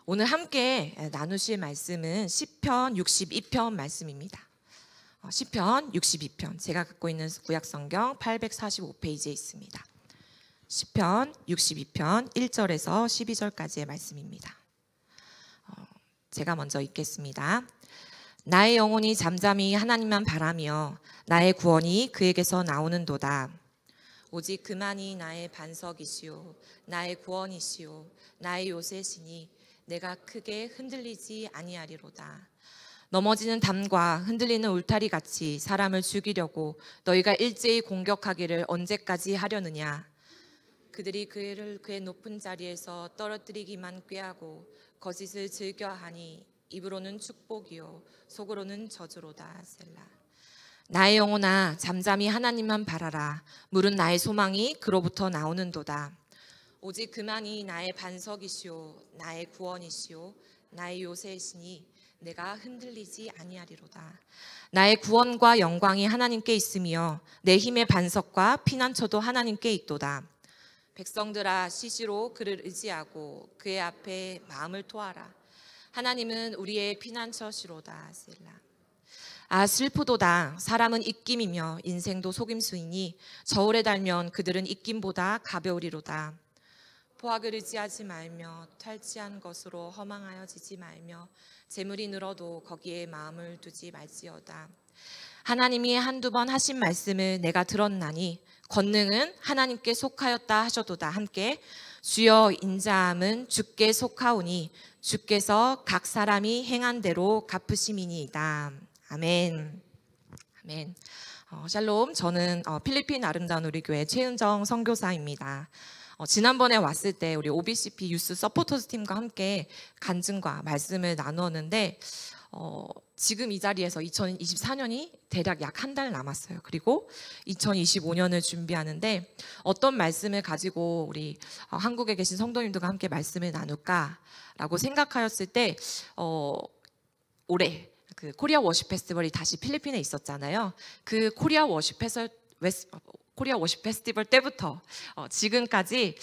오늘 함께 나누실 말씀은 시편 62편 말씀입니다. 시편 62편, 제가 갖고 있는 구약성경 845페이지에 있습니다. 시편 62편 1절에서 12절까지의 말씀입니다. 제가 먼저 읽겠습니다. 나의 영혼이 잠잠히 하나님만 바라며 나의 구원이 그에게서 나오는도다. 오직 그만이 나의 반석이시오 나의 구원이시오 나의 요새시니 내가 크게 흔들리지 아니하리로다. 넘어지는 담과 흔들리는 울타리 같이 사람을 죽이려고 너희가 일제히 공격하기를 언제까지 하려느냐. 그들이 그를 그의 높은 자리에서 떨어뜨리기만 꾀하고 거짓을 즐겨하니 입으로는 축복이요 속으로는 저주로다. 셀라. 나의 영혼아 잠잠히 하나님만 바라라. 물은 나의 소망이 그로부터 나오는도다. 오직 그만이 나의 반석이시오 나의 구원이시오 나의 요새이시니 내가 흔들리지 아니하리로다. 나의 구원과 영광이 하나님께 있으며 내 힘의 반석과 피난처도 하나님께 있도다. 백성들아 시시로 그를 의지하고 그의 앞에 마음을 토하라. 하나님은 우리의 피난처시로다. 셀라. 아 슬프도다. 사람은 입김이며 인생도 속임수이니 저울에 달면 그들은 입김보다 가벼우리로다. 포악을 의지하지 말며 탈취한 것으로 허망하여지지 말며 재물이 늘어도 거기에 마음을 두지 말지어다. 하나님이 한두 번 하신 말씀을 내가 들었나니 권능은 하나님께 속하였다 하셔도다. 함께 주여 인자함은 주께 속하오니 주께서 각 사람이 행한 대로 갚으심이니이다. 아멘. 아멘. 샬롬. 저는 필리핀 아름다운 우리 교회 최은정 선교사입니다. 지난번에 왔을 때 우리 OBCP 유스 서포터즈 팀과 함께 간증과 말씀을 나누었는데 지금 이 자리에서 2024년이 대략 약 한 달 남았어요. 그리고 2025년을 준비하는데 어떤 말씀을 가지고 우리 한국에 계신 성도님들과 함께 말씀을 나눌까라고 생각하였을 때 올해 그 코리아 워십 페스티벌이 다시 필리핀에 있었잖아요. 그 코리아 워십 페스티벌 때부터 지금까지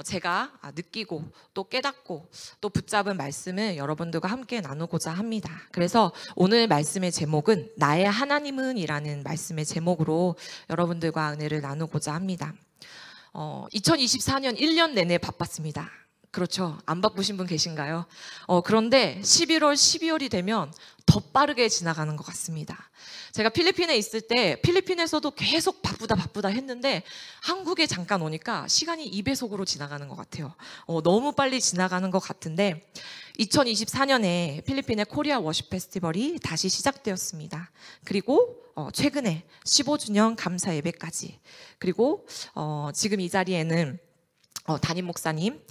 제가 느끼고 또 깨닫고 또 붙잡은 말씀을 여러분들과 함께 나누고자 합니다. 그래서 오늘 말씀의 제목은 나의 하나님은 이라는 말씀의 제목으로 여러분들과 은혜를 나누고자 합니다. 2024년 1년 내내 바빴습니다. 그렇죠. 안 바쁘신 분 계신가요? 그런데 11월, 12월이 되면 더 빠르게 지나가는 것 같습니다. 제가 필리핀에 있을 때 필리핀에서도 계속 바쁘다 했는데 한국에 잠깐 오니까 시간이 2배속으로 지나가는 것 같아요. 너무 빨리 지나가는 것 같은데 2024년에 필리핀의 코리아 워십 페스티벌이 다시 시작되었습니다. 그리고 최근에 15주년 감사 예배까지, 그리고 지금 이 자리에는 담임 목사님,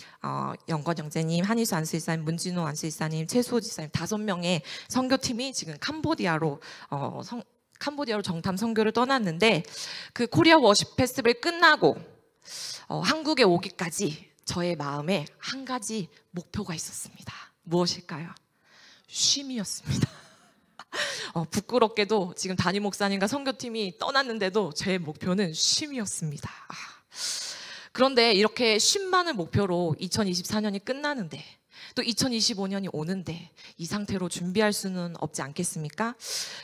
영건 형제님, 한희수 안수이사님, 문진호 안수이사님, 최수호 지사님 5명의 선교팀이 지금 캄보디아로 정탐 선교를 떠났는데 그 코리아 워십 페스티벌 끝나고 한국에 오기까지 저의 마음에 한 가지 목표가 있었습니다. 무엇일까요? 쉼이었습니다. 부끄럽게도 지금 담임 목사님과 선교팀이 떠났는데도 제 목표는 쉼이었습니다. 그런데 이렇게 쉼만을 목표로 2024년이 끝나는데 또 2025년이 오는데 이 상태로 준비할 수는 없지 않겠습니까?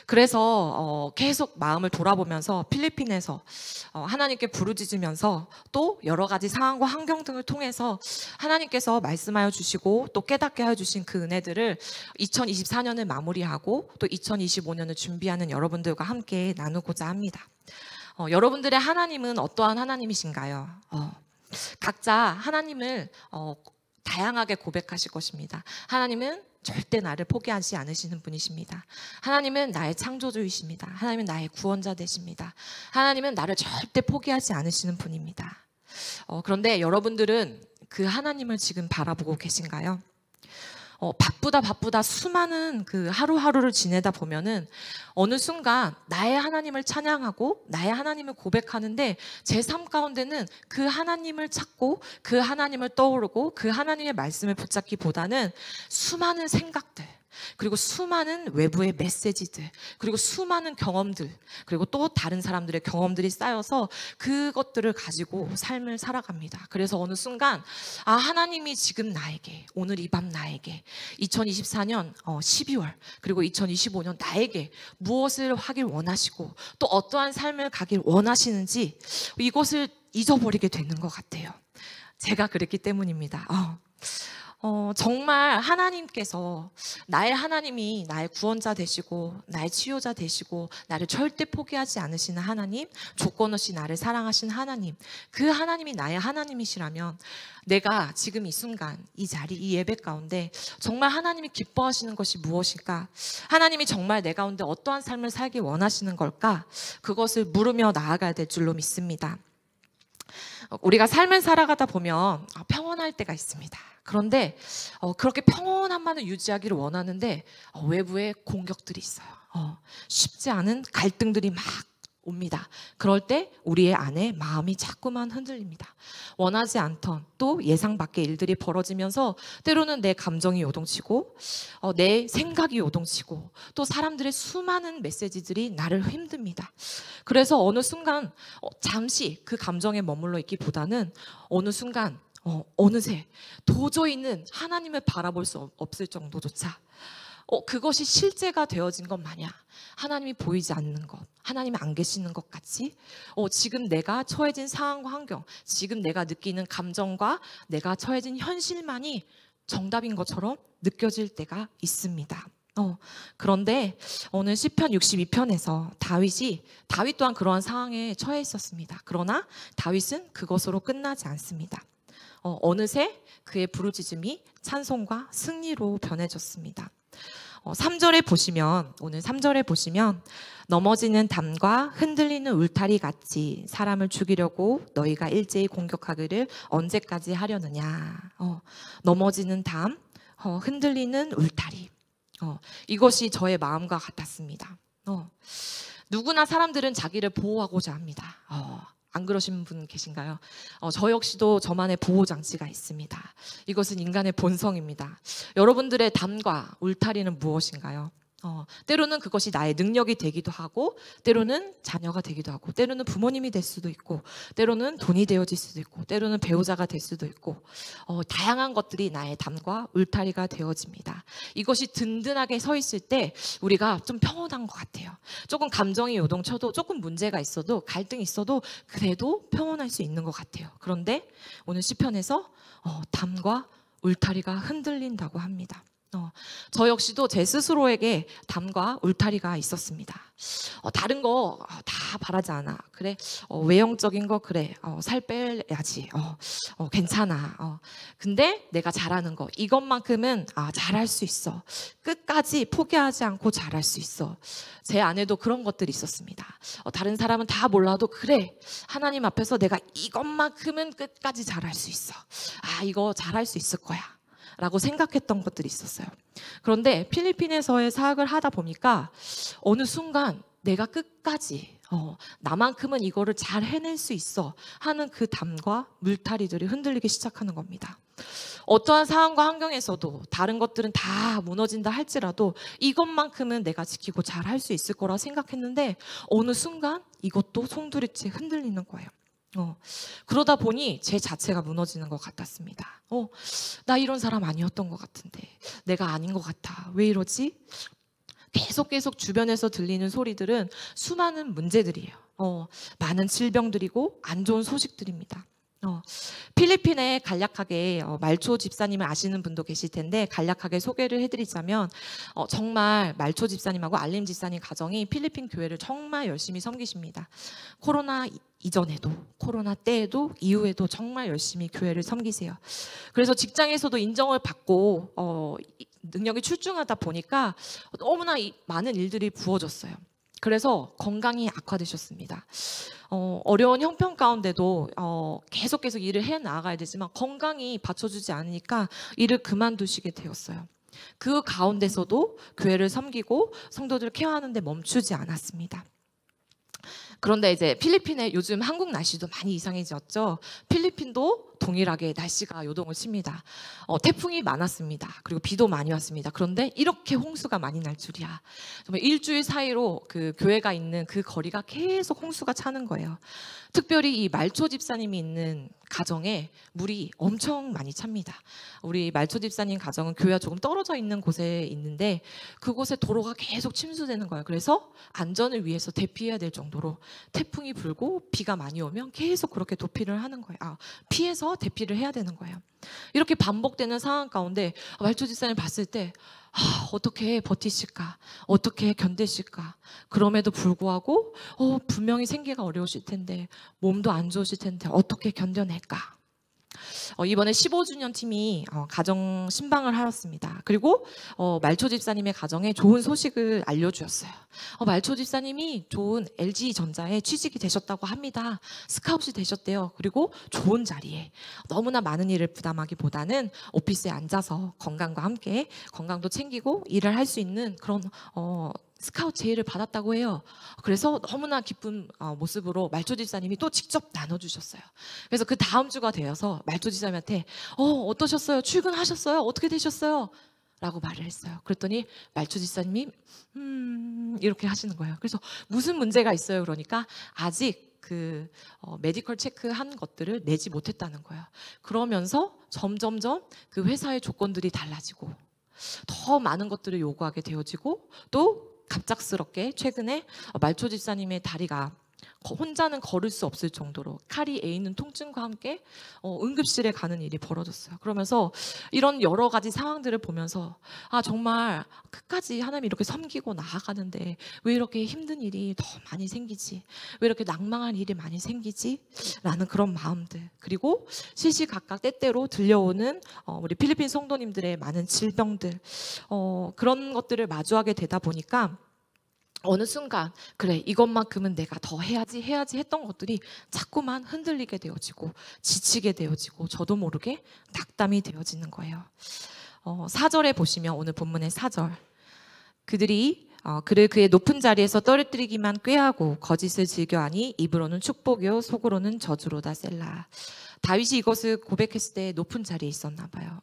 그래서 계속 마음을 돌아보면서 필리핀에서 하나님께 부르짖으면서 또 여러 가지 상황과 환경 등을 통해서 하나님께서 말씀하여 주시고 또 깨닫게 하여 주신 그 은혜들을 2024년을 마무리하고 또 2025년을 준비하는 여러분들과 함께 나누고자 합니다. 여러분들의 하나님은 어떠한 하나님이신가요? 각자 하나님을 다양하게 고백하실 것입니다. 하나님은 절대 나를 포기하지 않으시는 분이십니다. 하나님은 나의 창조주이십니다. 하나님은 나의 구원자 되십니다. 하나님은 나를 절대 포기하지 않으시는 분입니다. 그런데 여러분들은 그 하나님을 지금 바라보고 계신가요? 바쁘다 수많은 그 하루하루를 지내다 보면은 어느 순간 나의 하나님을 찬양하고 나의 하나님을 고백하는데 제 삶 가운데는 그 하나님을 찾고 그 하나님을 떠오르고 그 하나님의 말씀을 붙잡기보다는 수많은 생각들, 그리고 수많은 외부의 메시지들, 그리고 수많은 경험들, 그리고 또 다른 사람들의 경험들이 쌓여서 그것들을 가지고 삶을 살아갑니다. 그래서 어느 순간 하나님이 지금 나에게, 오늘 이 밤 나에게 2024년 12월 그리고 2025년 나에게 무엇을 하길 원하시고 또 어떠한 삶을 가길 원하시는지 이것을 잊어버리게 되는 것 같아요. 제가 그랬기 때문입니다. 정말 하나님께서, 나의 하나님이 나의 구원자 되시고 나의 치유자 되시고 나를 절대 포기하지 않으시는 하나님, 조건 없이 나를 사랑하신 하나님, 그 하나님이 나의 하나님이시라면 내가 지금 이 순간 이 자리, 이 예배 가운데 정말 하나님이 기뻐하시는 것이 무엇일까? 하나님이 정말 내 가운데 어떠한 삶을 살기 원하시는 걸까? 그것을 물으며 나아가야 될 줄로 믿습니다. 우리가 삶을 살아가다 보면 평온할 때가 있습니다. 그런데 그렇게 평온함만을 유지하기를 원하는데 외부에 공격들이 있어요. 쉽지 않은 갈등들이 막 옵니다. 그럴 때 우리의 안에 마음이 자꾸만 흔들립니다. 원하지 않던 또 예상 밖의 일들이 벌어지면서 때로는 내 감정이 요동치고 내 생각이 요동치고 또 사람들의 수많은 메시지들이 나를 힘듭니다. 그래서 어느 순간 잠시 그 감정에 머물러 있기보다는 어느 순간 어느새 도저히는 하나님을 바라볼 수 없을 정도조차 그것이 실제가 되어진 것 마냥 하나님이 보이지 않는 것, 하나님이 안 계시는 것 같이 지금 내가 처해진 상황과 환경, 지금 내가 느끼는 감정과 내가 처해진 현실만이 정답인 것처럼 느껴질 때가 있습니다. 그런데 오늘 시편 62편에서 다윗 또한 그러한 상황에 처해 있었습니다. 그러나 다윗은 그것으로 끝나지 않습니다. 어느새 그의 부르짖음이 찬송과 승리로 변해졌습니다. 3절에 보시면, 오늘 3절에 보시면 넘어지는 담과 흔들리는 울타리 같이 사람을 죽이려고 너희가 일제히 공격하기를 언제까지 하려느냐. 넘어지는 담, 흔들리는 울타리. 이것이 저의 마음과 같았습니다. 누구나 사람들은 자기를 보호하고자 합니다. 안 그러신 분 계신가요? 저 역시도 저만의 보호장치가 있습니다. 이것은 인간의 본성입니다. 여러분들의 담과 울타리는 무엇인가요? 때로는 그것이 나의 능력이 되기도 하고, 때로는 자녀가 되기도 하고, 때로는 부모님이 될 수도 있고, 때로는 돈이 되어질 수도 있고, 때로는 배우자가 될 수도 있고, 다양한 것들이 나의 담과 울타리가 되어집니다. 이것이 든든하게 서 있을 때 우리가 좀 평온한 것 같아요. 조금 감정이 요동쳐도, 조금 문제가 있어도, 갈등이 있어도 그래도 평온할 수 있는 것 같아요. 그런데 오늘 시편에서 담과 울타리가 흔들린다고 합니다. 저 역시도 제 스스로에게 담과 울타리가 있었습니다. 다른 거 다 바라지 않아. 그래, 외형적인 거 그래, 살 빼야지. 괜찮아. 근데 내가 잘하는 거 이것만큼은 잘할 수 있어. 끝까지 포기하지 않고 잘할 수 있어. 제 안에도 그런 것들이 있었습니다. 다른 사람은 다 몰라도 그래, 하나님 앞에서 내가 이것만큼은 끝까지 잘할 수 있어. 이거 잘할 수 있을 거야 라고 생각했던 것들이 있었어요. 그런데 필리핀에서의 사역을 하다 보니까 어느 순간 내가 끝까지 나만큼은 이거를 잘 해낼 수 있어 하는 그 담과 물타리들이 흔들리기 시작하는 겁니다. 어떠한 상황과 환경에서도 다른 것들은 다 무너진다 할지라도 이것만큼은 내가 지키고 잘 할 수 있을 거라 생각했는데 어느 순간 이것도 송두리째 흔들리는 거예요. 그러다 보니 제 자체가 무너지는 것 같았습니다. 나 이런 사람 아니었던 것 같은데, 내가 아닌 것 같아. 왜 이러지? 계속 주변에서 들리는 소리들은 수많은 문제들이에요. 많은 질병들이고 안 좋은 소식들입니다. 필리핀에 간략하게 말초 집사님을 아시는 분도 계실 텐데 간략하게 소개를 해드리자면 정말 말초 집사님하고 알림 집사님 가정이 필리핀 교회를 정말 열심히 섬기십니다. 코로나 이전에도, 코로나 때에도, 이후에도 정말 열심히 교회를 섬기세요. 그래서 직장에서도 인정을 받고 능력이 출중하다 보니까 너무나 많은 일들이 부어졌어요. 그래서 건강이 악화되셨습니다. 어려운 형편 가운데도 계속 일을 해 나가야 되지만 건강이 받쳐주지 않으니까 일을 그만두시게 되었어요. 그 가운데서도 교회를 섬기고 성도들을 케어하는데 멈추지 않았습니다. 그런데 이제 필리핀에 요즘 한국 날씨도 많이 이상해졌죠. 필리핀도 동일하게 날씨가 요동을 칩니다. 태풍이 많았습니다. 그리고 비도 많이 왔습니다. 그런데 이렇게 홍수가 많이 날 줄이야. 정말 일주일 사이로 그 교회가 있는 그 거리가 계속 홍수가 차는 거예요. 특별히 이 말초 집사님이 있는 가정에 물이 엄청 많이 찹니다. 우리 말초 집사님 가정은 교회가 조금 떨어져 있는 곳에 있는데 그곳에 도로가 계속 침수되는 거예요. 그래서 안전을 위해서 대피해야 될 정도로 태풍이 불고 비가 많이 오면 계속 그렇게 도피를 하는 거예요. 피해서 대피를 해야 되는 거예요. 이렇게 반복되는 상황 가운데 말초 집사님 봤을 때 어떻게 버티실까? 어떻게 견디실까? 그럼에도 불구하고 분명히 생계가 어려우실 텐데 몸도 안 좋으실 텐데 어떻게 견뎌낼까? 이번에 15주년 팀이 가정 신방을 하였습니다. 그리고 말초 집사님의 가정에 좋은 소식을 알려주었어요. 말초 집사님이 좋은 LG전자에 취직이 되셨다고 합니다. 스카웃이 되셨대요. 그리고 좋은 자리에 너무나 많은 일을 부담하기보다는 오피스에 앉아서 건강과 함께 건강도 챙기고 일을 할 수 있는 그런 스카웃 제의를 받았다고 해요. 그래서 너무나 기쁜 모습으로 말초 집사님이 또 직접 나눠주셨어요. 그래서 그 다음 주가 되어서 말초 집사님한테 어떠셨어요? 출근하셨어요? 어떻게 되셨어요? 라고 말을 했어요. 그랬더니 말초 집사님이 이렇게 하시는 거예요. 그래서 무슨 문제가 있어요? 그러니까 아직 그 메디컬 체크한 것들을 내지 못했다는 거예요. 그러면서 점점점 그 회사의 조건들이 달라지고 더 많은 것들을 요구하게 되어지고 또 갑작스럽게 최근에 말초 집사님의 다리가 혼자는 걸을 수 없을 정도로 칼이 에이는 통증과 함께 응급실에 가는 일이 벌어졌어요. 그러면서 이런 여러 가지 상황들을 보면서 정말 끝까지 하나님 이렇게 섬기고 나아가는데 왜 이렇게 힘든 일이 더 많이 생기지? 왜 이렇게 낭망한 일이 많이 생기지? 라는 그런 마음들, 그리고 시시각각 때때로 들려오는 우리 필리핀 성도님들의 많은 질병들, 그런 것들을 마주하게 되다 보니까 어느 순간 그래 이것만큼은 내가 더 해야지 했던 것들이 자꾸만 흔들리게 되어지고 지치게 되어지고 저도 모르게 낙담이 되어지는 거예요. 4절에 보시면 오늘 본문의 4절, 그들이 그를 그의 높은 자리에서 떨어뜨리기만 꾀하고 거짓을 즐겨하니 입으로는 축복이요 속으로는 저주로다 셀라. 다윗이 이것을 고백했을 때 높은 자리에 있었나 봐요.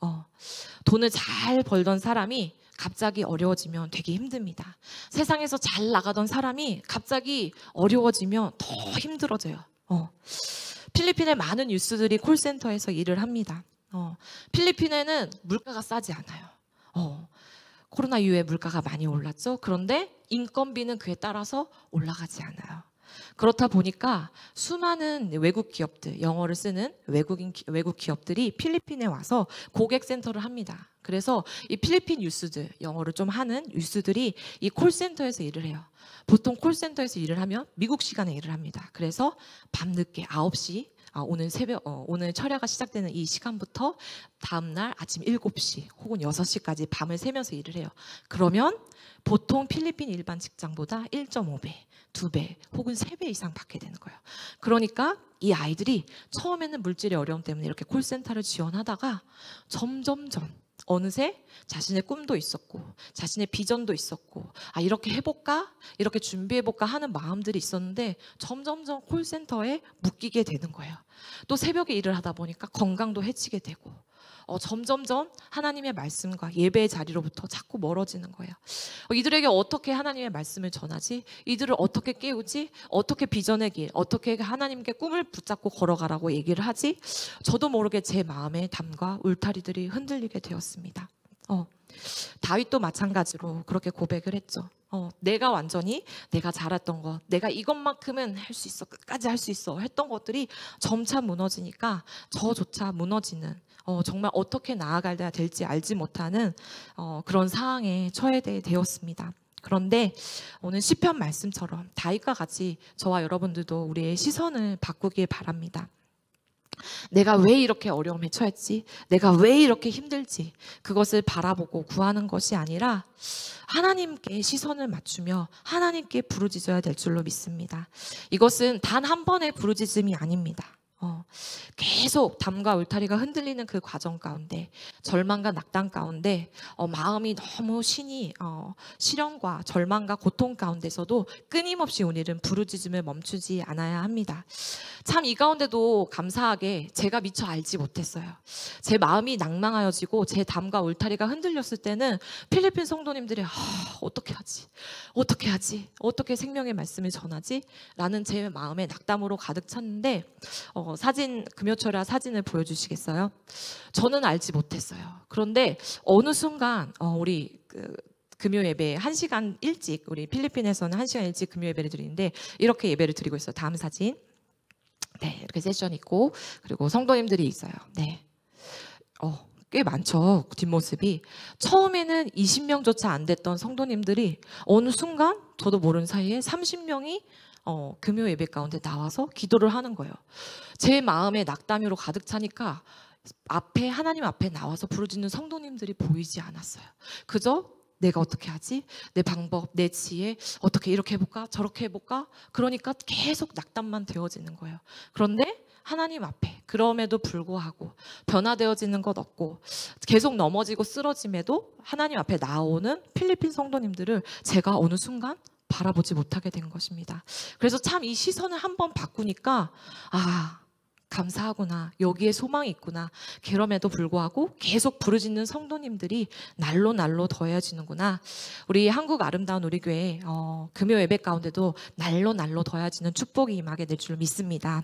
돈을 잘 벌던 사람이 갑자기 어려워지면 되게 힘듭니다. 세상에서 잘 나가던 사람이 갑자기 어려워지면 더 힘들어져요. 필리핀의 많은 뉴스들이 콜센터에서 일을 합니다. 필리핀에는 물가가 싸지 않아요. 코로나 이후에 물가가 많이 올랐죠. 그런데 인건비는 그에 따라서 올라가지 않아요. 그렇다 보니까 수많은 외국 기업들, 영어를 쓰는 외국 기업들이 필리핀에 와서 고객 센터를 합니다. 그래서 이 필리핀 유스들, 영어를 좀 하는 유스들이 이 콜센터에서 일을 해요. 보통 콜센터에서 일을 하면 미국 시간에 일을 합니다. 그래서 밤늦게 9시, 오늘 철야가 시작되는 이 시간부터 다음날 아침 7시 혹은 6시까지 밤을 새면서 일을 해요. 그러면 보통 필리핀 일반 직장보다 1.5배, 2배 혹은 3배 이상 받게 되는 거예요. 그러니까 이 아이들이 처음에는 물질의 어려움 때문에 이렇게 콜센터를 지원하다가 점점점 어느새 자신의 꿈도 있었고 자신의 비전도 있었고 이렇게 해볼까? 이렇게 준비해볼까 하는 마음들이 있었는데 점점점 콜센터에 묶이게 되는 거예요. 또 새벽에 일을 하다 보니까 건강도 해치게 되고 점점점 하나님의 말씀과 예배의 자리로부터 자꾸 멀어지는 거예요. 이들에게 어떻게 하나님의 말씀을 전하지? 이들을 어떻게 깨우지? 어떻게 비전의 길, 어떻게 하나님께 꿈을 붙잡고 걸어가라고 얘기를 하지? 저도 모르게 제 마음의 담과 울타리들이 흔들리게 되었습니다. 다윗도 마찬가지로 그렇게 고백을 했죠. 내가 완전히 내가 잘했던 것, 내가 이것만큼은 할 수 있어, 끝까지 할 수 있어 했던 것들이 점차 무너지니까 저조차 무너지는, 정말 어떻게 나아가야 될지 알지 못하는 그런 상황에 처해게 되었습니다. 그런데 오늘 시편 말씀처럼 다윗과 같이 저와 여러분들도 우리의 시선을 바꾸길 바랍니다. 내가 왜 이렇게 어려움에 처했지? 내가 왜 이렇게 힘들지? 그것을 바라보고 구하는 것이 아니라 하나님께 시선을 맞추며 하나님께 부르짖어야 될 줄로 믿습니다. 이것은 단 한 번의 부르짖음이 아닙니다. 계속 담과 울타리가 흔들리는 그 과정 가운데, 절망과 낙담 가운데 마음이 너무 시련과 절망과 고통 가운데서도 끊임없이 오늘은 부르짖음을 멈추지 않아야 합니다. 참 이 가운데도 감사하게 제가 미처 알지 못했어요. 제 마음이 낭망하여지고 제 담과 울타리가 흔들렸을 때는 필리핀 성도님들이 어떻게 하지? 어떻게 하지? 어떻게 생명의 말씀을 전하지? 라는 제 마음에 낙담으로 가득 찼는데 금요철야 사진을 보여주시겠어요? 저는 알지 못했어요. 그런데 어느 순간 우리 금요 예배 1시간 일찍, 우리 필리핀에서는 1시간 일찍 금요 예배를 드리는데 이렇게 예배를 드리고 있어요. 다음 사진. 네, 이렇게 세션 있고, 그리고 성도님들이 있어요. 네. 꽤 많죠. 뒷모습이. 처음에는 20명조차 안 됐던 성도님들이 어느 순간 저도 모르는 사이에 30명이 금요 예배 가운데 나와서 기도를 하는 거예요. 제 마음에 낙담으로 가득 차니까 하나님 앞에 나와서 부르짖는 성도님들이 보이지 않았어요. 그저 내가 어떻게 하지? 내 방법, 내 지혜, 어떻게 이렇게 해볼까? 저렇게 해볼까? 그러니까 계속 낙담만 되어지는 거예요. 그런데 하나님 앞에 그럼에도 불구하고 변화되어지는 것 없고 계속 넘어지고 쓰러짐에도 하나님 앞에 나오는 필리핀 성도님들을 제가 어느 순간 바라보지 못하게 된 것입니다. 그래서 참 이 시선을 한번 바꾸니까 감사하구나. 여기에 소망이 있구나. 그럼에도 불구하고 계속 부르짖는 성도님들이 날로 더해지는구나. 우리 한국 아름다운 우리 교회 금요 예배 가운데도 날로 더해지는 축복이 임하게 될 줄 믿습니다.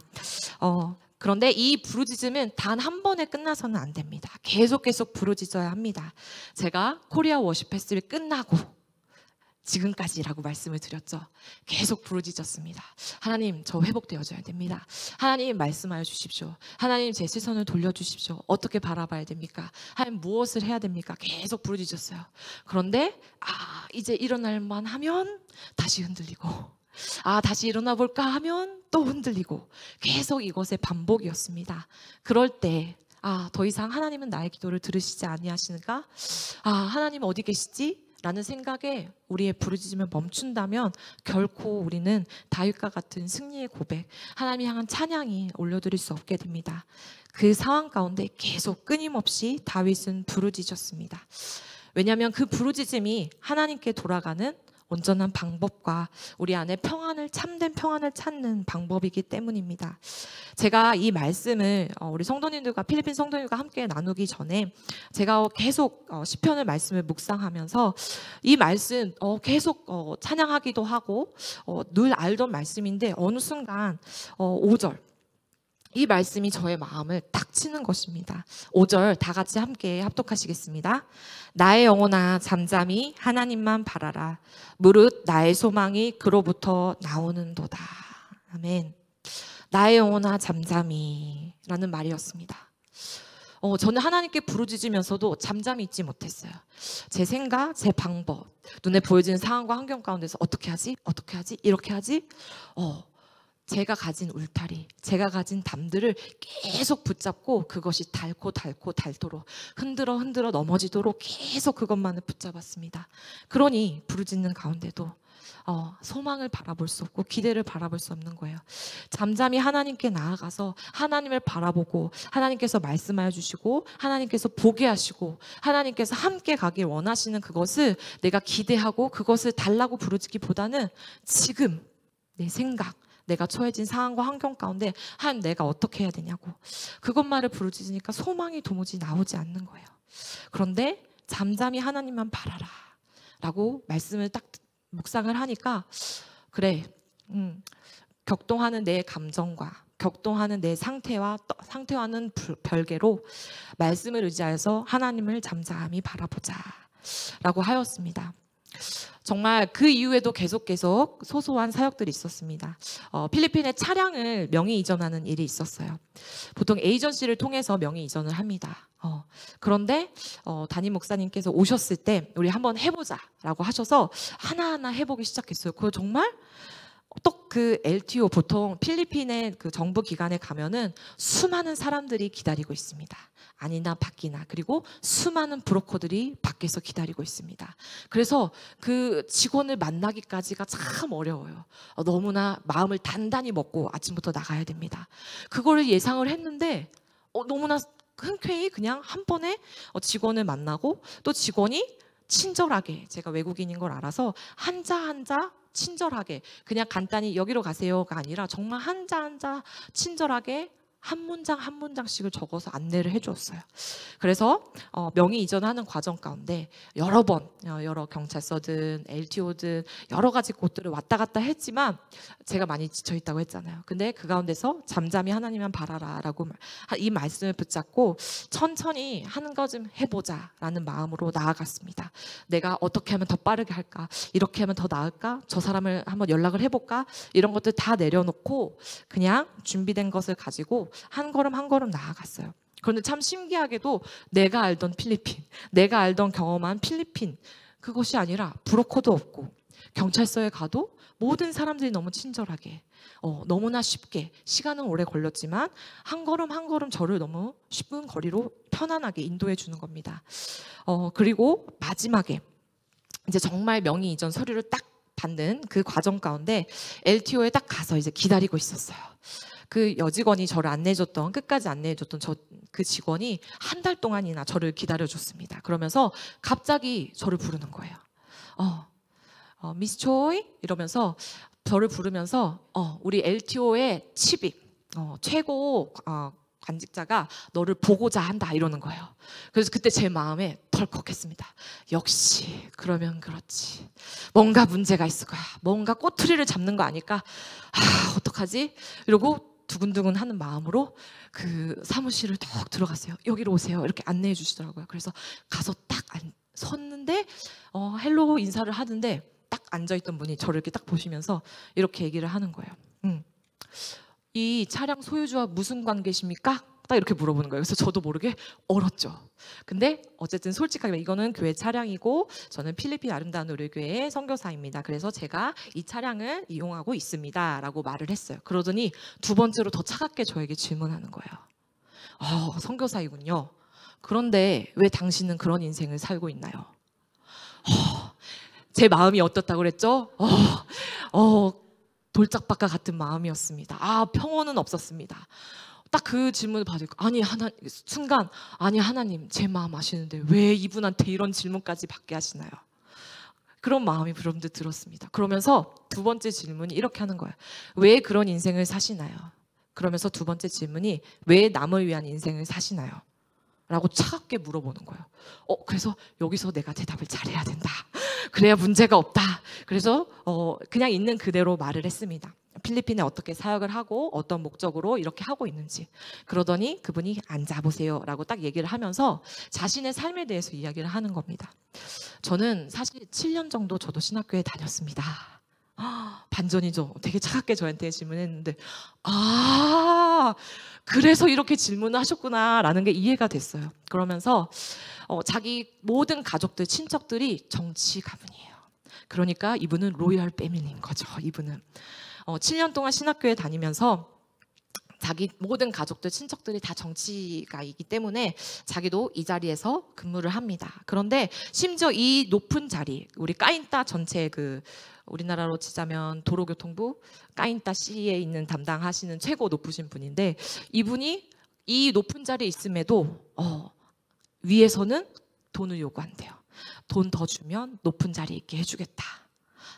그런데 이 부르짖음은 단 한 번에 끝나서는 안 됩니다. 계속 부르짖어야 합니다. 제가 코리아 워십 페스티벌 끝나고 지금까지라고 말씀을 드렸죠. 계속 부르짖었습니다. 하나님, 저 회복되어져야 됩니다. 하나님, 말씀하여 주십시오. 하나님, 제 시선을 돌려주십시오. 어떻게 바라봐야 됩니까? 하나님, 무엇을 해야 됩니까? 계속 부르짖었어요. 그런데 이제 일어날만 하면 다시 흔들리고, 다시 일어나 볼까 하면 또 흔들리고, 계속 이것의 반복이었습니다. 그럴 때 더 이상 하나님은 나의 기도를 들으시지 아니하시는가? 하나님 어디 계시지? 라는 생각에 우리의 부르짖음을 멈춘다면 결코 우리는 다윗과 같은 승리의 고백, 하나님을 향한 찬양이 올려드릴 수 없게 됩니다. 그 상황 가운데 계속 끊임없이 다윗은 부르짖었습니다. 왜냐하면 그 부르짖음이 하나님께 돌아가는 온전한 방법과 우리 안에 참된 평안을 찾는 방법이기 때문입니다. 제가 이 말씀을 우리 성도님들과 필리핀 성도님과 함께 나누기 전에 제가 계속 시편의 말씀을 묵상하면서 이 말씀 계속 찬양하기도 하고 늘 알던 말씀인데 어느 순간 5절 이 말씀이 저의 마음을 딱 치는 것입니다. 5절 다 같이 함께 합독하시겠습니다. 나의 영혼아 잠잠히 하나님만 바라라. 무릇 나의 소망이 그로부터 나오는도다. 아멘. 나의 영혼아 잠잠히 라는 말이었습니다. 저는 하나님께 부르짖으면서도 잠잠히 있지 못했어요. 제 생각, 제 방법, 눈에 보여지는 상황과 환경 가운데서 어떻게 하지? 어떻게 하지? 이렇게 하지? 제가 가진 울타리, 제가 가진 담들을 계속 붙잡고 그것이 닳도록 흔들어 넘어지도록 계속 그것만을 붙잡았습니다. 그러니 부르짖는 가운데도 소망을 바라볼 수 없고 기대를 바라볼 수 없는 거예요. 잠잠히 하나님께 나아가서 하나님을 바라보고 하나님께서 말씀하여 주시고 하나님께서 보게 하시고 하나님께서 함께 가길 원하시는 그것을 내가 기대하고 그것을 달라고 부르짖기보다는 지금 내 생각, 내가 처해진 상황과 환경 가운데 내가 어떻게 해야 되냐고 그것만을 부르짖으니까 소망이 도무지 나오지 않는 거예요. 그런데 잠잠히 하나님만 바라라 라고 말씀을 딱 묵상을 하니까 격동하는 내 감정과 격동하는 내 상태와는 별개로 말씀을 의지하여서 하나님을 잠잠히 바라보자 라고 하였습니다. 정말 그 이후에도 계속 소소한 사역들이 있었습니다. 필리핀에 차량을 명의 이전하는 일이 있었어요. 보통 에이전시를 통해서 명의 이전을 합니다. 그런데 담임 목사님께서 오셨을 때 우리 한번 해보자 라고 하셔서 하나하나 해보기 시작했어요. 그거 정말 또 그 LTO 보통 필리핀의 그 정부 기관에 가면은 수많은 사람들이 기다리고 있습니다. 아니나 밖이나. 그리고 수많은 브로커들이 밖에서 기다리고 있습니다. 그래서 그 직원을 만나기까지가 참 어려워요. 너무나 마음을 단단히 먹고 아침부터 나가야 됩니다. 그거를 예상을 했는데 너무나 흔쾌히 그냥 한 번에 직원을 만나고, 또 직원이 친절하게, 제가 외국인인 걸 알아서 한자 한자 친절하게, 그냥 간단히 여기로 가세요가 아니라 정말 한자 한자 친절하게 한 문장 한 문장씩을 적어서 안내를 해주었어요. 그래서 명의 이전하는 과정 가운데 여러 번 여러 경찰서든 LTO든 여러 가지 곳들을 왔다 갔다 했지만 제가 많이 지쳐있다고 했잖아요. 근데 그 가운데서 잠잠히 하나님만 바라라 라고 이 말씀을 붙잡고 천천히 하는 거 좀 해보자 라는 마음으로 나아갔습니다. 내가 어떻게 하면 더 빠르게 할까, 이렇게 하면 더 나을까, 저 사람을 한번 연락을 해볼까, 이런 것들 다 내려놓고 그냥 준비된 것을 가지고 한 걸음 한 걸음 나아갔어요. 그런데 참 신기하게도 내가 알던 필리핀, 내가 알던 경험한 필리핀, 그것이 아니라 브로커도 없고 경찰서에 가도 모든 사람들이 너무 친절하게, 너무나 쉽게, 시간은 오래 걸렸지만 한 걸음 한 걸음 저를 너무 쉽은 거리로 편안하게 인도해 주는 겁니다. 그리고 마지막에 이제 정말 명의 이전 서류를 딱 받는 그 과정 가운데 LTO에 딱 가서 이제 기다리고 있었어요. 그 여직원이 저를 안내해줬던, 끝까지 안내해줬던 그 직원이 한 달 동안이나 저를 기다려줬습니다. 그러면서 갑자기 저를 부르는 거예요. 미스 초이 이러면서 저를 부르면서 우리 LTO의 치빅 최고 관직자가 너를 보고자 한다 이러는 거예요. 그래서 그때 제 마음에 덜컥했습니다. 역시 그러면 그렇지, 뭔가 문제가 있을 거야, 뭔가 꼬투리를 잡는 거 아닐까, 어떡하지 이러고 두근두근 하는 마음으로 그 사무실을 턱 들어갔어요. 여기로 오세요 이렇게 안내해 주시더라고요. 그래서 가서 딱 섰는데 헬로 인사를 하는데 딱 앉아있던 분이 저를 이렇게 딱 보시면서 이렇게 얘기를 하는 거예요. 이 차량 소유주와 무슨 관계십니까? 딱 이렇게 물어보는 거예요. 그래서 저도 모르게 얼었죠. 근데 어쨌든 솔직하게 이거는 교회 차량이고 저는 필리핀 아름다운 우리교회의 선교사입니다. 그래서 제가 이 차량을 이용하고 있습니다 라고 말을 했어요. 그러더니 두 번째로 더 차갑게 저에게 질문하는 거예요. 선교사이군요. 그런데 왜 당신은 그런 인생을 살고 있나요? 제 마음이 어떻다고 그랬죠? 돌짝박과 같은 마음이었습니다. 평온은 없었습니다. 딱 그 질문을 받으니까 순간 하나님 제 마음 아시는데 왜 이분한테 이런 질문까지 받게 하시나요? 그런 마음이 여러분들 들었습니다. 그러면서 두 번째 질문이 이렇게 하는 거예요. 왜 그런 인생을 사시나요? 그러면서 두 번째 질문이 왜 남을 위한 인생을 사시나요? 라고 차갑게 물어보는 거예요. 그래서 여기서 내가 대답을 잘해야 된다. 그래야 문제가 없다. 그래서 그냥 있는 그대로 말을 했습니다. 필리핀에 어떻게 사역을 하고 어떤 목적으로 이렇게 하고 있는지. 그러더니 그분이 앉아보세요 라고 딱 얘기를 하면서 자신의 삶에 대해서 이야기를 하는 겁니다. 저는 사실 7년 정도 저도 신학교에 다녔습니다. 반전이죠. 되게 차갑게 저한테 질문했는데 그래서 이렇게 질문을 하셨구나 라는 게 이해가 됐어요. 그러면서 자기 모든 가족들, 친척들이 정치 가문이에요. 그러니까 이분은 로열 패밀리인 거죠. 이분은 7년 동안 신학교에 다니면서 자기 모든 가족들, 친척들이 다 정치가이기 때문에 자기도 이 자리에서 근무를 합니다. 그런데 심지어 이 높은 자리, 우리 까인따 전체 우리나라로 치자면 도로교통부 까인따 C에 있는 담당하시는 최고 높으신 분인데, 이분이 이 높은 자리에 있음에도 위에서는 돈을 요구한대요. 돈 더 주면 높은 자리에 있게 해주겠다.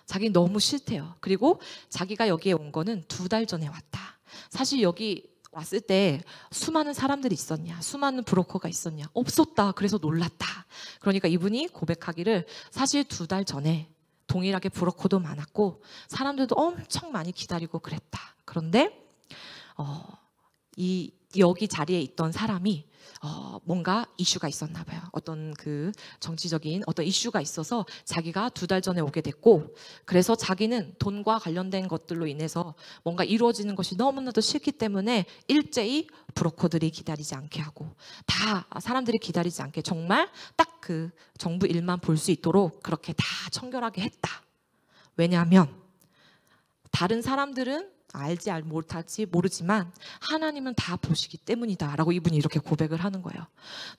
자기는 너무 싫대요. 그리고 자기가 여기에 온 거는 2달 전에 왔다. 사실 여기 왔을 때 수많은 사람들이 있었냐, 수많은 브로커가 있었냐, 없었다. 그래서 놀랐다. 그러니까 이분이 고백하기를 사실 2달 전에 동일하게 브로커도 많았고 사람들도 엄청 많이 기다리고 그랬다. 그런데 여기 자리에 있던 사람이 뭔가 이슈가 있었나 봐요. 어떤 그 정치적인 어떤 이슈가 있어서 자기가 2달 전에 오게 됐고, 그래서 자기는 돈과 관련된 것들로 인해서 뭔가 이루어지는 것이 너무나도 싫기 때문에 일제히 브로커들이 기다리지 않게 하고 다 사람들이 기다리지 않게 정말 딱 그 정부 일만 볼 수 있도록 그렇게 다 청결하게 했다. 왜냐하면 다른 사람들은 알지 못할지 모르지만 하나님은 다 보시기 때문이다 라고 이분이 이렇게 고백을 하는 거예요.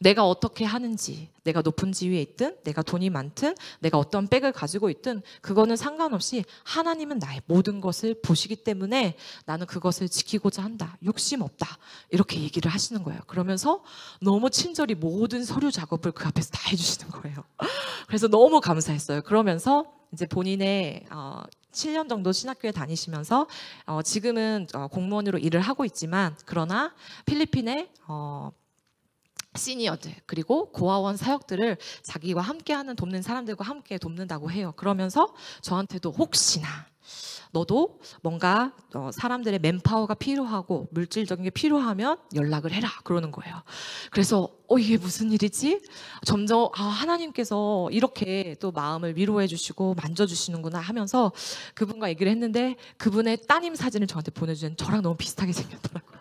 내가 어떻게 하는지, 내가 높은 지위에 있든 내가 돈이 많든 내가 어떤 백을 가지고 있든 그거는 상관없이 하나님은 나의 모든 것을 보시기 때문에 나는 그것을 지키고자 한다. 욕심 없다. 이렇게 얘기를 하시는 거예요. 그러면서 너무 친절히 모든 서류 작업을 그 앞에서 다 해주시는 거예요. 그래서 너무 감사했어요. 그러면서 이제 본인의 7년 정도 신학교에 다니시면서 지금은 공무원으로 일을 하고 있지만 그러나 필리핀의 시니어들 그리고 고아원 사역들을 자기와 함께하는 돕는 사람들과 함께 돕는다고 해요. 그러면서 저한테도 혹시나 너도 뭔가 사람들의 맨파워가 필요하고 물질적인 게 필요하면 연락을 해라 그러는 거예요. 그래서 이게 무슨 일이지? 점점 하나님께서 이렇게 또 마음을 위로해 주시고 만져주시는구나 하면서 그분과 얘기를 했는데 그분의 따님 사진을 저한테 보내주는 저랑 너무 비슷하게 생겼더라고요.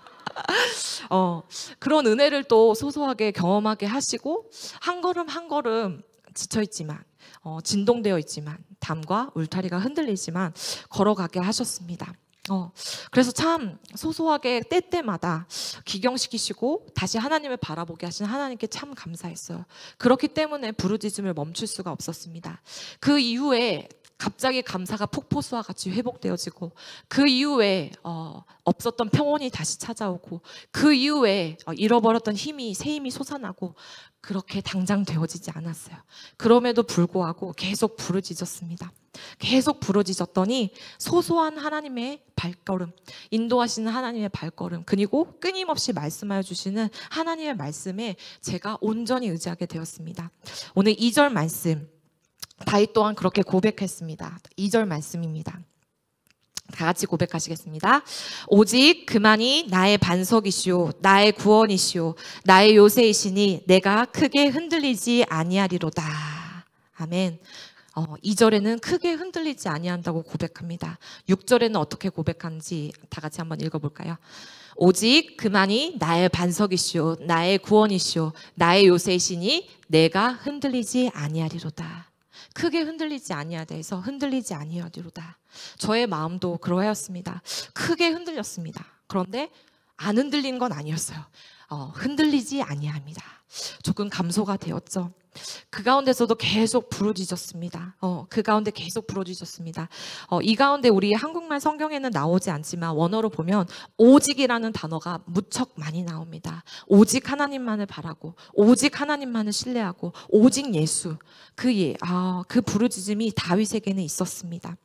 그런 은혜를 또 소소하게 경험하게 하시고 한 걸음 한 걸음 지쳐있지만 진동되어 있지만 담과 울타리가 흔들리지만 걸어가게 하셨습니다. 그래서 참 소소하게 때때마다 기경시키시고 다시 하나님을 바라보게 하신 하나님께 참 감사했어요. 그렇기 때문에 부르짖음을 멈출 수가 없었습니다. 그 이후에 갑자기 감사가 폭포수와 같이 회복되어지고 그 이후에 없었던 평온이 다시 찾아오고 그 이후에 잃어버렸던 새 힘이 솟아나고 그렇게 당장 되어지지 않았어요. 그럼에도 불구하고 계속 부르짖었습니다. 계속 부르짖었더니 소소한 하나님의 발걸음, 인도하시는 하나님의 발걸음, 그리고 끊임없이 말씀하여 주시는 하나님의 말씀에 제가 온전히 의지하게 되었습니다. 오늘 2절 말씀, 다윗 또한 그렇게 고백했습니다. 2절 말씀입니다. 다 같이 고백하시겠습니다. 오직 그만이 나의 반석이시오 나의 구원이시오 나의 요새이시니 내가 크게 흔들리지 아니하리로다. 아멘. 2절에는 크게 흔들리지 아니한다고 고백합니다. 6절에는 어떻게 고백하는지 다 같이 한번 읽어볼까요? 오직 그만이 나의 반석이시오 나의 구원이시오 나의 요새이시니 내가 흔들리지 아니하리로다. 크게 흔들리지 아니하다 해서 흔들리지 아니하리로다. 저의 마음도 그러하였습니다. 크게 흔들렸습니다. 그런데 안 흔들린 건 아니었어요. 흔들리지 아니합니다. 조금 감소가 되었죠. 그 가운데서도 계속 부르짖었습니다. 그 가운데 계속 부르짖었습니다. 이 가운데 우리 한국말 성경에는 나오지 않지만 원어로 보면 오직이라는 단어가 무척 많이 나옵니다. 오직 하나님만을 바라고 오직 하나님만을 신뢰하고 오직 예수 그 부르짖음이 다윗에게는 있었습니다.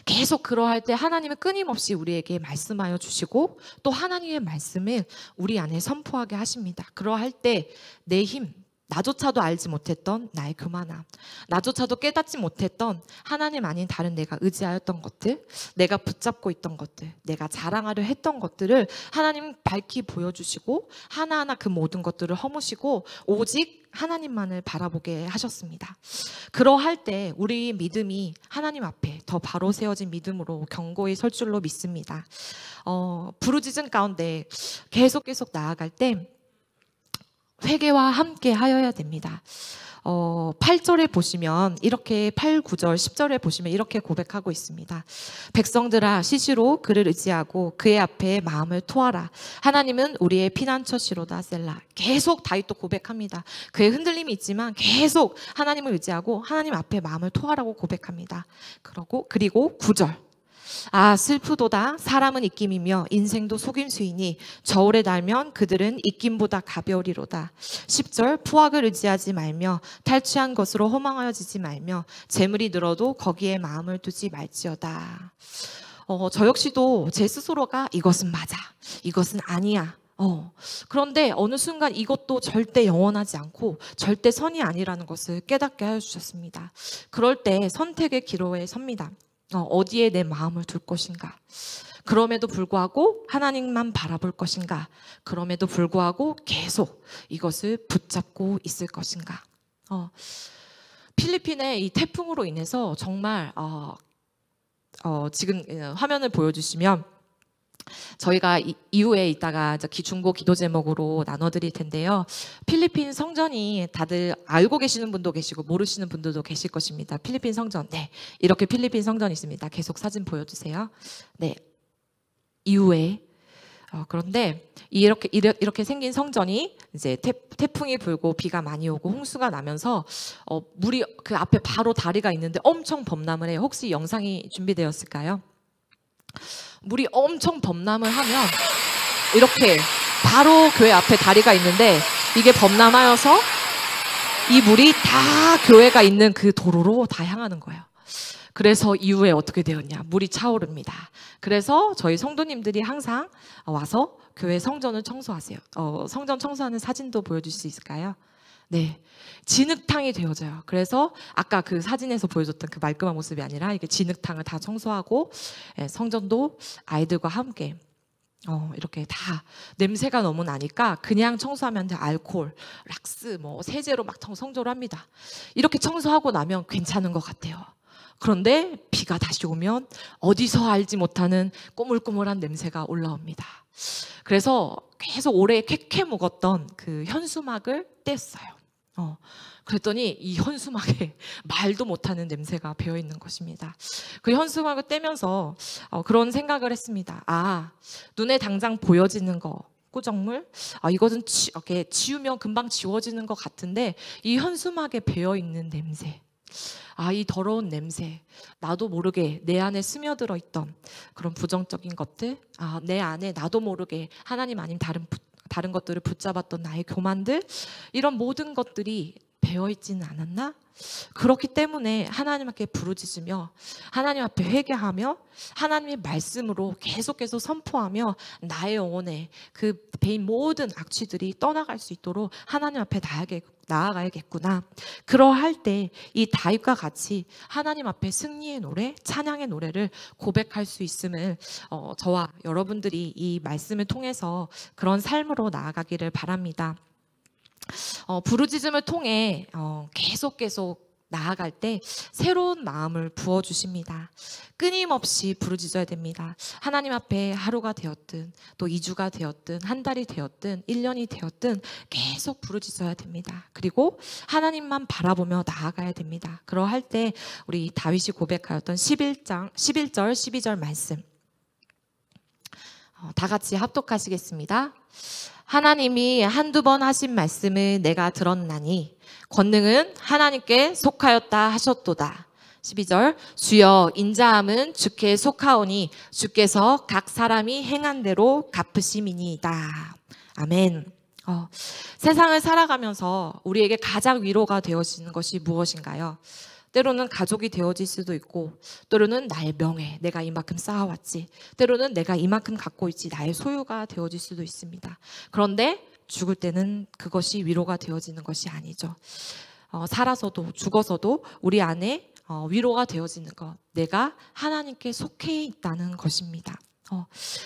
계속 그러할 때 하나님은 끊임없이 우리에게 말씀하여 주시고 또 하나님의 말씀을 우리 안에 선포하게 하십니다. 그러할 때 내 힘, 나조차도 알지 못했던 나의 교만함, 나조차도 깨닫지 못했던 하나님 아닌 다른 내가 의지하였던 것들, 내가 붙잡고 있던 것들, 내가 자랑하려 했던 것들을 하나님 밝히 보여주시고 하나하나 그 모든 것들을 허무시고 오직 하나님만을 바라보게 하셨습니다. 그러할 때 우리 믿음이 하나님 앞에 더 바로 세워진 믿음으로 견고히 설 줄로 믿습니다. 부르짖음 가운데 계속 나아갈 때 회개와 함께 하여야 됩니다. 8절에 보시면 이렇게 8, 9절, 10절에 보시면 이렇게 고백하고 있습니다. 백성들아 시시로 그를 의지하고 그의 앞에 마음을 토하라. 하나님은 우리의 피난처시로다 셀라. 계속 다윗도 고백합니다. 그의 흔들림이 있지만 계속 하나님을 의지하고 하나님 앞에 마음을 토하라고 고백합니다. 그리고 9절. 슬프도다 사람은 입김이며 인생도 속임수이니 저울에 달면 그들은 입김보다 가벼우리로다. 10절 포악을 의지하지 말며 탈취한 것으로 허망하여지지 말며 재물이 늘어도 거기에 마음을 두지 말지어다. 저 역시도 제 스스로가 이것은 맞아 이것은 아니야 그런데 어느 순간 이것도 절대 영원하지 않고 절대 선이 아니라는 것을 깨닫게 하여 주셨습니다. 그럴 때 선택의 기로에 섭니다. 어디에 내 마음을 둘 것인가? 그럼에도 불구하고 하나님만 바라볼 것인가? 그럼에도 불구하고 계속 이것을 붙잡고 있을 것인가? 필리핀의 이 태풍으로 인해서 정말 지금 화면을 보여주시면 저희가 이후에 이따가 중보 기도 제목으로 나눠드릴 텐데요. 필리핀 성전이 다들 알고 계시는 분도 계시고 모르시는 분들도 계실 것입니다. 필리핀 성전, 네, 이렇게 필리핀 성전이 있습니다. 계속 사진 보여주세요. 네, 이후에 그런데 이렇게 생긴 성전이 이제 태풍이 불고 비가 많이 오고 홍수가 나면서 물이 그 앞에 바로 다리가 있는데 엄청 범람을 해요. 혹시 영상이 준비되었을까요? 물이 엄청 범람을 하면 이렇게 바로 교회 앞에 다리가 있는데 이게 범람하여서 이 물이 다 교회가 있는 그 도로로 다 향하는 거예요. 그래서 이후에 어떻게 되었냐? 물이 차오릅니다. 그래서 저희 성도님들이 항상 와서 교회 성전을 청소하세요. 성전 청소하는 사진도 보여줄 수 있을까요? 네, 진흙탕이 되어져요. 그래서 아까 그 사진에서 보여줬던 그 말끔한 모습이 아니라 이게 진흙탕을 다 청소하고 성전도 아이들과 함께 이렇게 다 냄새가 너무 나니까 그냥 청소하면 알코올, 락스, 세제로 막 성조를 합니다. 이렇게 청소하고 나면 괜찮은 것 같아요. 그런데 비가 다시 오면 어디서 알지 못하는 꼬물꼬물한 냄새가 올라옵니다. 그래서 계속 오래 쾌쾌 묵었던 그 현수막을 뗐어요. 그랬더니 이 현수막에 말도 못하는 냄새가 배어 있는 것입니다. 그 현수막을 떼면서 그런 생각을 했습니다. 눈에 당장 보여지는 거, 꾸정물, 이것은 이렇게 지우면 금방 지워지는 것 같은데 이 현수막에 배어 있는 냄새, 이 더러운 냄새, 나도 모르게 내 안에 스며들어 있던 그런 부정적인 것들, 내 안에 나도 모르게 하나님 아닌 다른 것들을 붙잡았던 나의 교만들, 이런 모든 것들이 배어있지는 않았나? 그렇기 때문에 하나님 앞에 부르짖으며 하나님 앞에 회개하며 하나님의 말씀으로 계속해서 선포하며 나의 영혼에 그 배인 모든 악취들이 떠나갈 수 있도록 하나님 앞에 나아가야겠구나. 그러할 때 이 다윗과 같이 하나님 앞에 승리의 노래, 찬양의 노래를 고백할 수 있음을 저와 여러분들이 이 말씀을 통해서 그런 삶으로 나아가기를 바랍니다. 부르짖음을 통해 계속 나아갈 때 새로운 마음을 부어주십니다. 끊임없이 부르짖어야 됩니다. 하나님 앞에 하루가 되었든 또 2주가 되었든 한 달이 되었든 1년이 되었든 계속 부르짖어야 됩니다. 그리고 하나님만 바라보며 나아가야 됩니다. 그러할 때 우리 다윗이 고백하였던 11절 12절 말씀 다 같이 합독하시겠습니다. 하나님이 한두 번 하신 말씀을 내가 들었나니 권능은 하나님께 속하였다 하셨도다. 12절 주여 인자함은 주께 속하오니 주께서 각 사람이 행한 대로 갚으심이니이다. 아멘. 세상을 살아가면서 우리에게 가장 위로가 되어지는 것이 무엇인가요? 때로는 가족이 되어질 수도 있고, 때로는 나의 명예, 내가 이만큼 쌓아왔지, 때로는 내가 이만큼 갖고 있지, 나의 소유가 되어질 수도 있습니다. 그런데 죽을 때는 그것이 위로가 되어지는 것이 아니죠. 살아서도 죽어서도 우리 안에 위로가 되어지는 것, 내가 하나님께 속해 있다는 것입니다.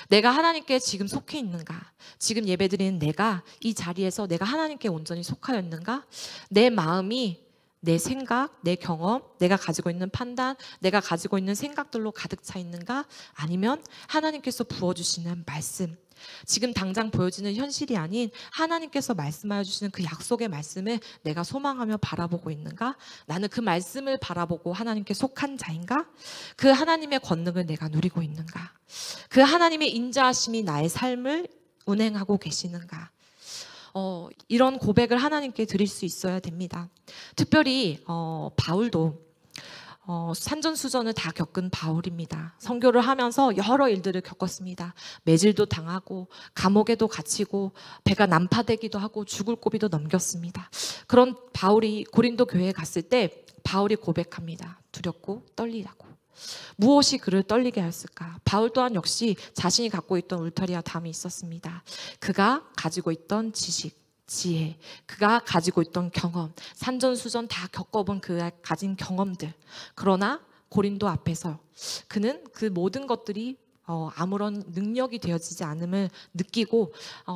내가 하나님께 지금 속해 있는가? 지금 예배드리는 내가 이 자리에서 내가 하나님께 온전히 속하였는가? 내 마음이 내 생각, 내 경험, 내가 가지고 있는 판단, 내가 가지고 있는 생각들로 가득 차 있는가? 아니면 하나님께서 부어주시는 말씀, 지금 당장 보여지는 현실이 아닌 하나님께서 말씀하여 주시는 그 약속의 말씀을 내가 소망하며 바라보고 있는가? 나는 그 말씀을 바라보고 하나님께 속한 자인가? 그 하나님의 권능을 내가 누리고 있는가? 그 하나님의 인자하심이 나의 삶을 운행하고 계시는가? 이런 고백을 하나님께 드릴 수 있어야 됩니다. 특별히 바울도 산전수전을 다 겪은 바울입니다. 선교를 하면서 여러 일들을 겪었습니다. 매질도 당하고 감옥에도 갇히고 배가 난파되기도 하고 죽을 고비도 넘겼습니다. 그런 바울이 고린도 교회에 갔을 때 바울이 고백합니다. 두렵고 떨리라고. 무엇이 그를 떨리게 하였을까? 바울 또한 역시 자신이 갖고 있던 울타리와 담이 있었습니다. 그가 가지고 있던 지식, 지혜, 그가 가지고 있던 경험, 산전수전 다 겪어본 그가 가진 경험들. 그러나 고린도 앞에서 그는 그 모든 것들이 아무런 능력이 되어지지 않음을 느끼고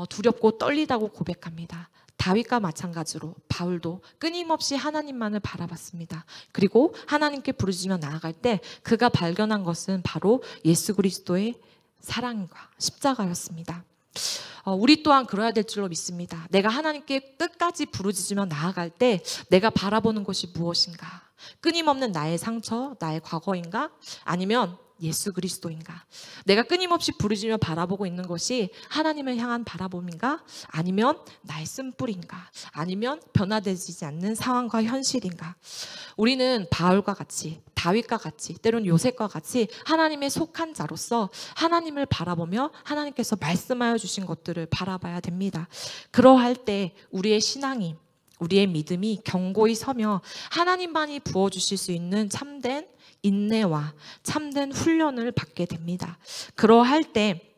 두렵고 떨리다고 고백합니다. 다윗과 마찬가지로 바울도 끊임없이 하나님만을 바라봤습니다. 그리고 하나님께 부르짖으며 나아갈 때 그가 발견한 것은 바로 예수 그리스도의 사랑과 십자가였습니다. 우리 또한 그래야 될 줄로 믿습니다. 내가 하나님께 끝까지 부르짖으며 나아갈 때 내가 바라보는 것이 무엇인가? 끊임없는 나의 상처, 나의 과거인가? 아니면 예수 그리스도인가? 내가 끊임없이 부르짖으며 바라보고 있는 것이 하나님을 향한 바라봄인가? 아니면 나의 쓴뿌리인가? 아니면 변화되지 않는 상황과 현실인가? 우리는 바울과 같이, 다윗과 같이, 때론 요셉과 같이 하나님의 속한 자로서 하나님을 바라보며 하나님께서 말씀하여 주신 것들을 바라봐야 됩니다. 그러할 때 우리의 신앙이, 우리의 믿음이 견고히 서며 하나님만이 부어주실 수 있는 참된 인내와 참된 훈련을 받게 됩니다. 그러할 때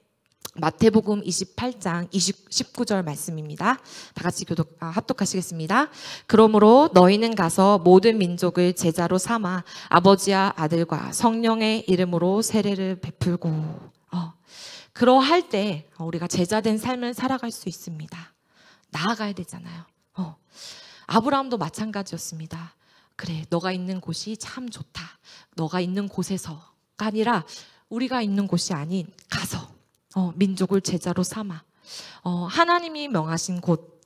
마태복음 28장 19절 말씀입니다. 다 같이 합독하시겠습니다. 그러므로 너희는 가서 모든 민족을 제자로 삼아 아버지와 아들과 성령의 이름으로 세례를 베풀고, 그러할 때 우리가 제자된 삶을 살아갈 수 있습니다. 나아가야 되잖아요. 아브라함도 마찬가지였습니다. 그래, 너가 있는 곳이 참 좋다. 너가 있는 곳에서가 아니라 우리가 있는 곳이 아닌 가서 민족을 제자로 삼아 하나님이 명하신 곳,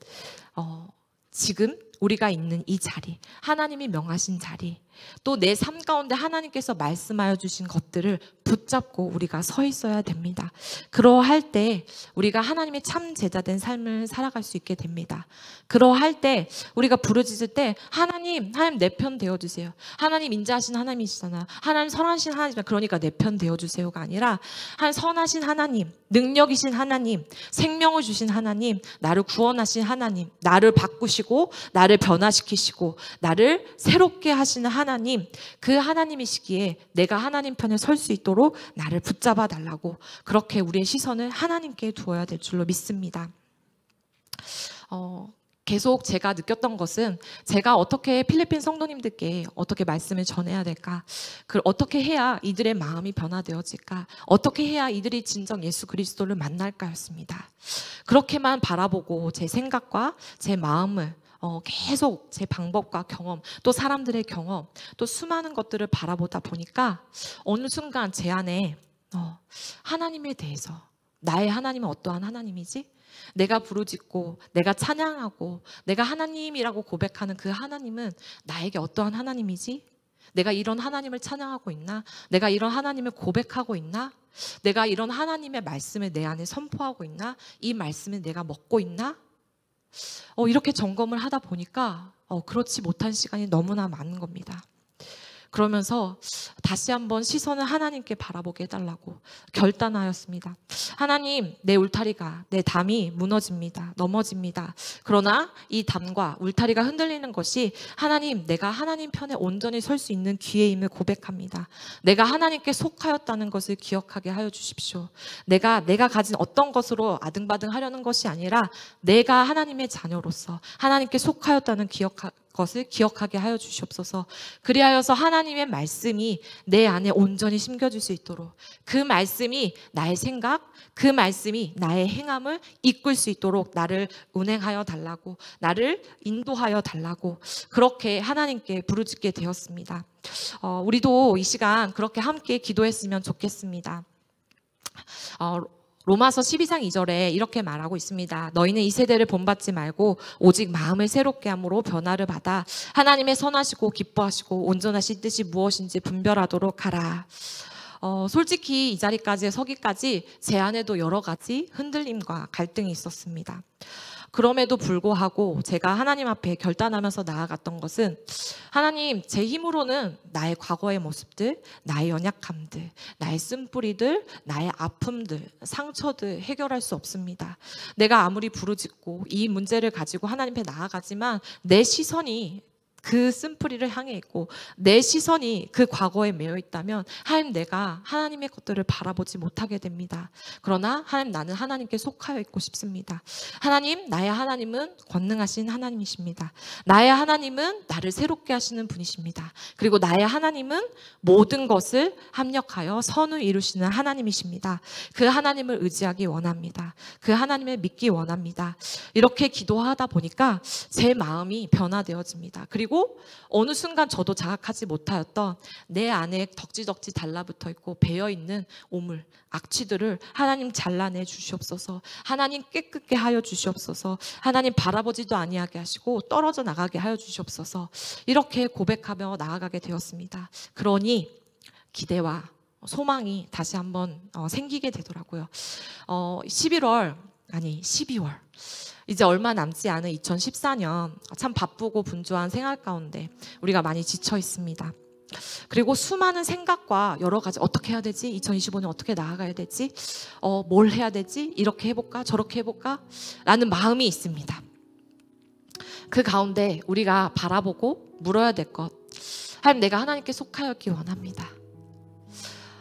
지금 우리가 있는 이 자리, 하나님이 명하신 자리, 또 내 삶 가운데 하나님께서 말씀하여 주신 것들을 붙잡고 우리가 서 있어야 됩니다. 그러할 때 우리가 하나님의 참 제자된 삶을 살아갈 수 있게 됩니다. 그러할 때 우리가 부르짖을 때 하나님 내 편 되어주세요. 하나님 인자하신 하나님이시잖아요. 하나님 선하신 하나님이시잖아요. 그러니까 내 편 되어주세요가 아니라 선하신 하나님, 능력이신 하나님, 생명을 주신 하나님, 나를 구원하신 하나님, 나를 바꾸시고 나를 변화시키시고 나를 새롭게 하시는 하나님, 그 하나님이시기에 내가 하나님 편에 설 수 있도록 나를 붙잡아 달라고, 그렇게 우리의 시선을 하나님께 두어야 될 줄로 믿습니다. 계속 제가 느꼈던 것은 제가 어떻게 필리핀 성도님들께 어떻게 말씀을 전해야 될까? 어떻게 해야 이들의 마음이 변화되어질까? 어떻게 해야 이들이 진정 예수 그리스도를 만날까였습니다. 그렇게만 바라보고 제 생각과 제 마음을 계속 제 방법과 경험, 또 사람들의 경험, 또 수많은 것들을 바라보다 보니까 어느 순간 제 안에 하나님에 대해서, 나의 하나님은 어떠한 하나님이지? 내가 부르짖고 내가 찬양하고 내가 하나님이라고 고백하는 그 하나님은 나에게 어떠한 하나님이지? 내가 이런 하나님을 찬양하고 있나? 내가 이런 하나님을 고백하고 있나? 내가 이런 하나님의 말씀을 내 안에 선포하고 있나? 이 말씀을 내가 먹고 있나? 이렇게 점검을 하다 보니까 그렇지 못한 시간이 너무나 많은 겁니다. 그러면서 다시 한번 시선을 하나님께 바라보게 해달라고 결단하였습니다. 하나님, 내 울타리가, 내 담이 무너집니다. 넘어집니다. 그러나 이 담과 울타리가 흔들리는 것이 하나님, 내가 하나님 편에 온전히 설 수 있는 기회임을 고백합니다. 내가 하나님께 속하였다는 것을 기억하게 하여 주십시오. 내가 가진 어떤 것으로 아등바등 하려는 것이 아니라 내가 하나님의 자녀로서 하나님께 속하였다는 것을 기억하게 하여 주시옵소서. 그리하여서 하나님의 말씀이 내 안에 온전히 심겨질 수 있도록, 그 말씀이 나의 생각, 그 말씀이 나의 행함을 이끌 수 있도록 나를 운행하여 달라고, 나를 인도하여 달라고 그렇게 하나님께 부르짖게 되었습니다. 우리도 이 시간 그렇게 함께 기도했으면 좋겠습니다. 로마서 12장 2절에 이렇게 말하고 있습니다. 너희는 이 세대를 본받지 말고 오직 마음을 새롭게 함으로 변화를 받아 하나님의 선하시고 기뻐하시고 온전하신 뜻이 무엇인지 분별하도록 하라. 솔직히 이 자리까지 서기까지 제 안에도 여러 가지 흔들림과 갈등이 있었습니다. 그럼에도 불구하고 제가 하나님 앞에 결단하면서 나아갔던 것은, 하나님, 제 힘으로는 나의 과거의 모습들, 나의 연약함들, 나의 쓴뿌리들, 나의 아픔들, 상처들 해결할 수 없습니다. 내가 아무리 부르짖고 이 문제를 가지고 하나님 앞에 나아가지만 내 시선이 그 쓴뿌리를 향해 있고 내 시선이 그 과거에 매여 있다면 하나님, 내가 하나님의 것들을 바라보지 못하게 됩니다. 그러나 하나님, 나는 하나님께 속하여 있고 싶습니다. 하나님, 나의 하나님은 권능하신 하나님이십니다. 나의 하나님은 나를 새롭게 하시는 분이십니다. 그리고 나의 하나님은 모든 것을 합력하여 선을 이루시는 하나님이십니다. 그 하나님을 의지하기 원합니다. 그 하나님을 믿기 원합니다. 이렇게 기도하다 보니까 제 마음이 변화되어집니다. 그리고 그리고 어느 순간 저도 자각하지 못하였던 내 안에 덕지덕지 달라붙어 있고 배어있는 오물, 악취들을 하나님 잘라내 주시옵소서. 하나님 깨끗게 하여 주시옵소서. 하나님 바라보지도 아니하게 하시고 떨어져 나가게 하여 주시옵소서. 이렇게 고백하며 나아가게 되었습니다. 그러니 기대와 소망이 다시 한번 생기게 되더라고요. 12월 이제 얼마 남지 않은 2014년 참 바쁘고 분주한 생활 가운데 우리가 많이 지쳐 있습니다. 그리고 수많은 생각과 여러 가지 어떻게 해야 되지? 2025년 어떻게 나아가야 되지? 뭘 해야 되지? 이렇게 해볼까? 저렇게 해볼까? 라는 마음이 있습니다. 그 가운데 우리가 바라보고 물어야 될 것, 하나님 내가 하나님께 속하였기 원합니다.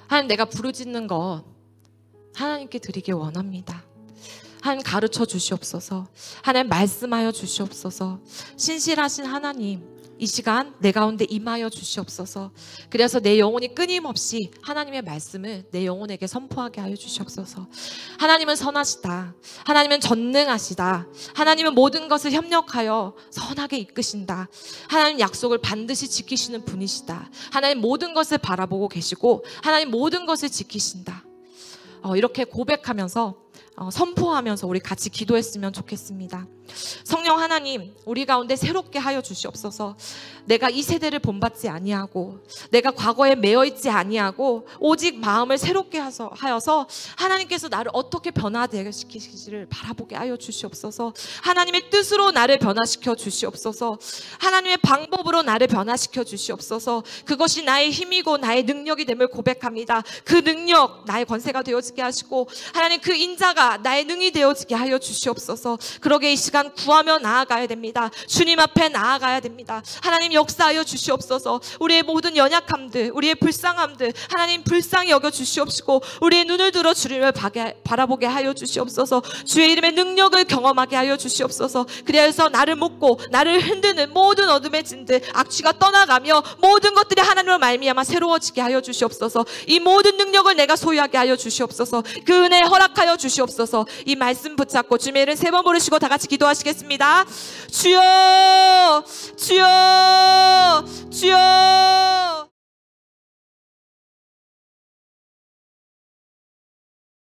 하나님 내가 부르짖는 것 하나님께 드리기 원합니다. 하나님 가르쳐 주시옵소서. 하나님 말씀하여 주시옵소서. 신실하신 하나님 이 시간 내 가운데 임하여 주시옵소서. 그래서 내 영혼이 끊임없이 하나님의 말씀을 내 영혼에게 선포하게 하여 주시옵소서. 하나님은 선하시다. 하나님은 전능하시다. 하나님은 모든 것을 협력하여 선하게 이끄신다. 하나님 약속을 반드시 지키시는 분이시다. 하나님 모든 것을 바라보고 계시고 하나님 모든 것을 지키신다. 이렇게 고백하면서 선포하면서 우리 같이 기도했으면 좋겠습니다. 성령 하나님, 우리 가운데 새롭게 하여 주시옵소서. 내가 이 세대를 본받지 아니하고 내가 과거에 매여있지 아니하고 오직 마음을 새롭게 하여서 하나님께서 나를 어떻게 변화되게 시키시기를 바라보게 하여 주시옵소서. 하나님의 뜻으로 나를 변화시켜 주시옵소서. 하나님의 방법으로 나를 변화시켜 주시옵소서. 그것이 나의 힘이고 나의 능력이 됨을 고백합니다. 그 능력 나의 권세가 되어지게 하시고 하나님 그 인자가 나의 능이 되어지게 하여 주시옵소서. 그러게 이 시간 구하며 나아가야 됩니다. 주님 앞에 나아가야 됩니다. 하나님 역사하여 주시옵소서. 우리의 모든 연약함들, 우리의 불쌍함들 하나님 불쌍히 여겨 주시옵시고 우리의 눈을 들어 주님을 바라보게 하여 주시옵소서. 주의 이름의 능력을 경험하게 하여 주시옵소서. 그래서 나를 묶고 나를 흔드는 모든 어둠의 진들, 악취가 떠나가며 모든 것들이 하나님으로 말미암아 새로워지게 하여 주시옵소서. 이 모든 능력을 내가 소유하게 하여 주시옵소서. 그 은혜 허락하여 주시옵소서. 이 말씀 붙잡고 주님의 이름 3번 부르시고 다 같이 기도하시겠습니다. 주여, 주여, 주여.